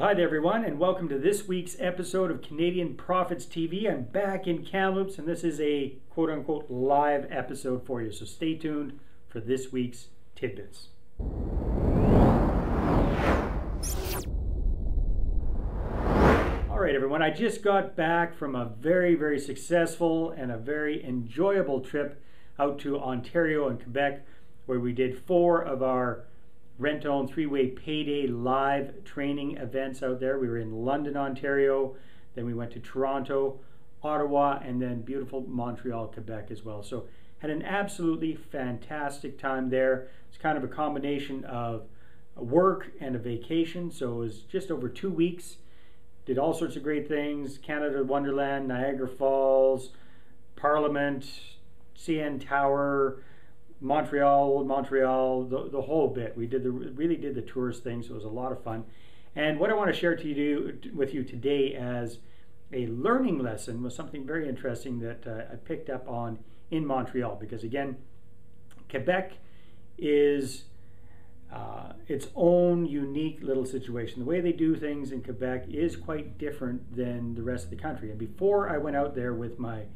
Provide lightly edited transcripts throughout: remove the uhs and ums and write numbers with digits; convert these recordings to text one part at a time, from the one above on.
Well, hi there everyone, and welcome to this week's episode of Canadian Profits TV. I'm back in Kamloops, and this is a quote-unquote live episode for you, so stay tuned for this week's tidbits. All right everyone, I just got back from a very successful and a very enjoyable trip out to Ontario and Quebec, where we did 4 of our rent-to-own 3-way payday live training events out there. We were in London, Ontario, then we went to Toronto, Ottawa, and then beautiful Montreal, Quebec as well. So had an absolutely fantastic time there. It's kind of a combination of work and a vacation, so it was just over 2 weeks. Did all sorts of great things: Canada Wonderland, Niagara Falls, Parliament, CN Tower, Montreal, Old Montreal, the whole bit. We really did the tourist thing, so it was a lot of fun. And what I want to share with you today as a learning lesson was something very interesting that I picked up on in Montreal, because again, Quebec is its own unique little situation. The way they do things in Quebec is quite different than the rest of the country. And before I went out there with my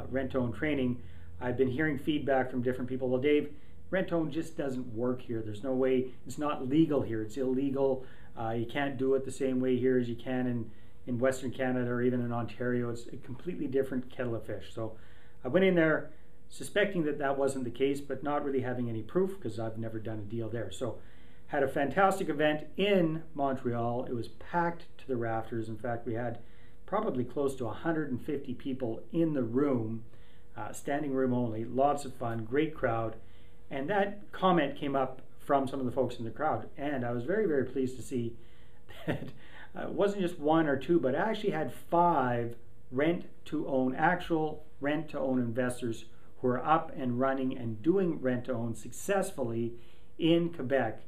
rent-to-own training, I've been hearing feedback from different people. Well, Dave, rent-to-own just doesn't work here. There's no way. It's not legal here. It's illegal. You can't do it the same way here as you can in Western Canada or even in Ontario. It's a completely different kettle of fish. So I went in there suspecting that that wasn't the case, but not really having any proof because I've never done a deal there. So had a fantastic event in Montreal. It was packed to the rafters. In fact, we had probably close to 150 people in the room. Standing room only, lots of fun, great crowd. And that comment came up from some of the folks in the crowd, and I was very pleased to see that it wasn't just 1 or 2, but I actually had 5 actual rent-to-own investors who are up and running and doing rent-to-own successfully in Quebec.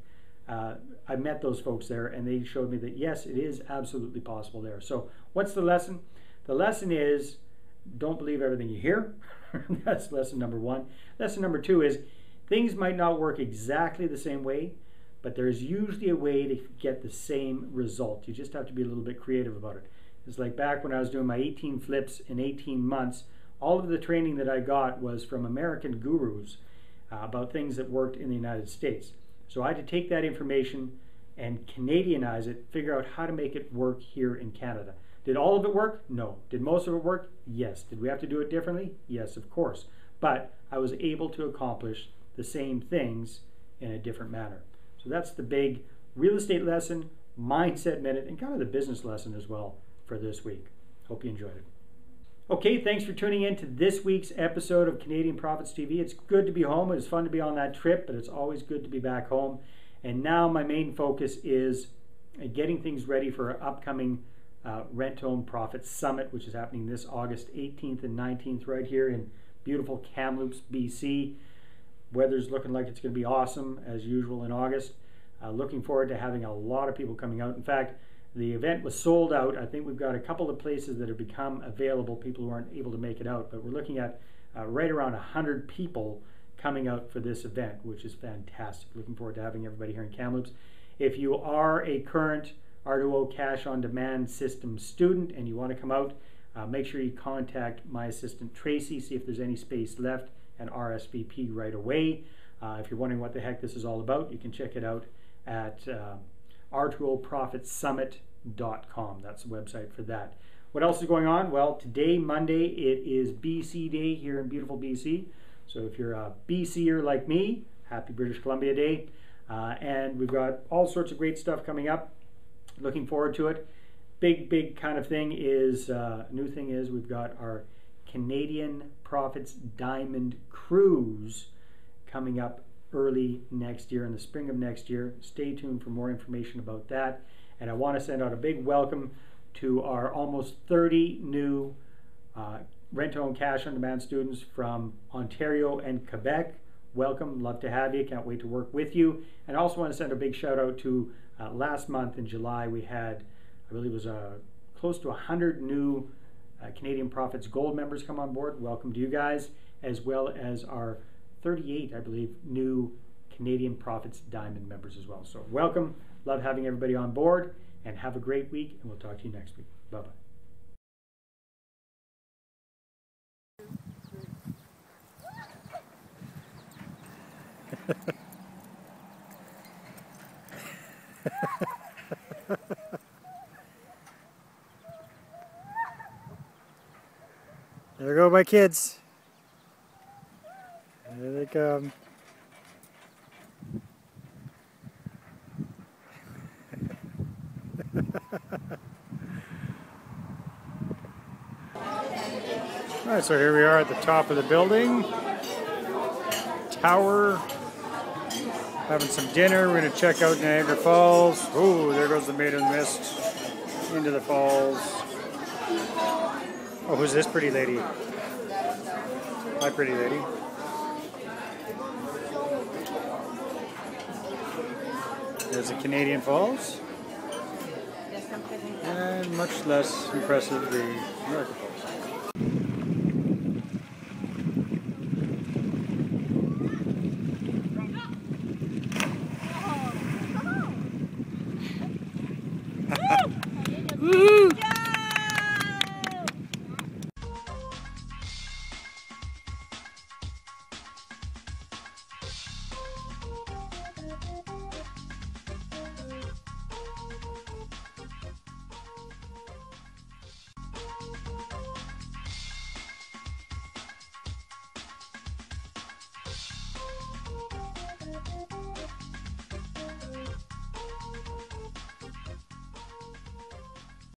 I met those folks there, and they showed me that yes, it is absolutely possible there. So what's the lesson? The lesson is, don't believe everything you hear. That's lesson number 1. Lesson number 2 is things might not work exactly the same way, but there's usually a way to get the same result. You just have to be a little bit creative about it. It's like back when I was doing my 18 flips in 18 months, all of the training that I got was from American gurus about things that worked in the United States. So I had to take that information and Canadianize it, figure out how to make it work here in Canada. Did all of it work? No. Did most of it work? Yes. Did we have to do it differently? Yes, of course. But I was able to accomplish the same things in a different manner. So that's the big real estate lesson, mindset minute, and kind of the business lesson as well for this week. Hope you enjoyed it. Okay, thanks for tuning in to this week's episode of Canadian Profits TV. It's good to be home. It was fun to be on that trip, but it's always good to be back home. And now my main focus is getting things ready for our upcoming Rent-to-Own Profits Summit, which is happening this August 18th and 19th right here in beautiful Kamloops, BC. Weather's looking like it's going to be awesome as usual in August. Looking forward to having a lot of people coming out. In fact, the event was sold out. I think we've got a couple of places that have become available, people who aren't able to make it out, but we're looking at right around 100 people coming out for this event, which is fantastic. Looking forward to having everybody here in Kamloops. If you are a current R2O Cash on Demand System student and you want to come out, make sure you contact my assistant Tracy, see if there's any space left, and RSVP right away. If you're wondering what the heck this is all about, you can check it out at r2oprofitsummit.com. That's the website for that. What else is going on? Well, today, Monday, it is BC Day here in beautiful BC. So if you're a BCer like me, happy British Columbia Day. And we've got all sorts of great stuff coming up. Looking forward to it. Big kind of thing is, new thing is we've got our Canadian Profits Diamond Cruise coming up early next year, in the spring of next year. Stay tuned for more information about that. And I want to send out a big welcome to our almost 30 new rent-to-own cash on demand students from Ontario and Quebec. Welcome, love to have you, can't wait to work with you. And I also want to send a big shout out to last month in July, we had, I believe it was close to 100 new Canadian Profits Gold members come on board. Welcome to you guys, as well as our 38, I believe, new Canadian Profits Diamond members as well. So welcome, love having everybody on board, and have a great week, and we'll talk to you next week. Bye-bye. There go my kids. There they come. Alright, so here we are at the top of the building. Tower. Having some dinner. We're going to check out Niagara Falls. Oh, there goes the Maid of the Mist into the falls. Oh, who's this pretty lady? Hi, pretty lady. There's the Canadian Falls. And much less impressive, the Niagara Falls.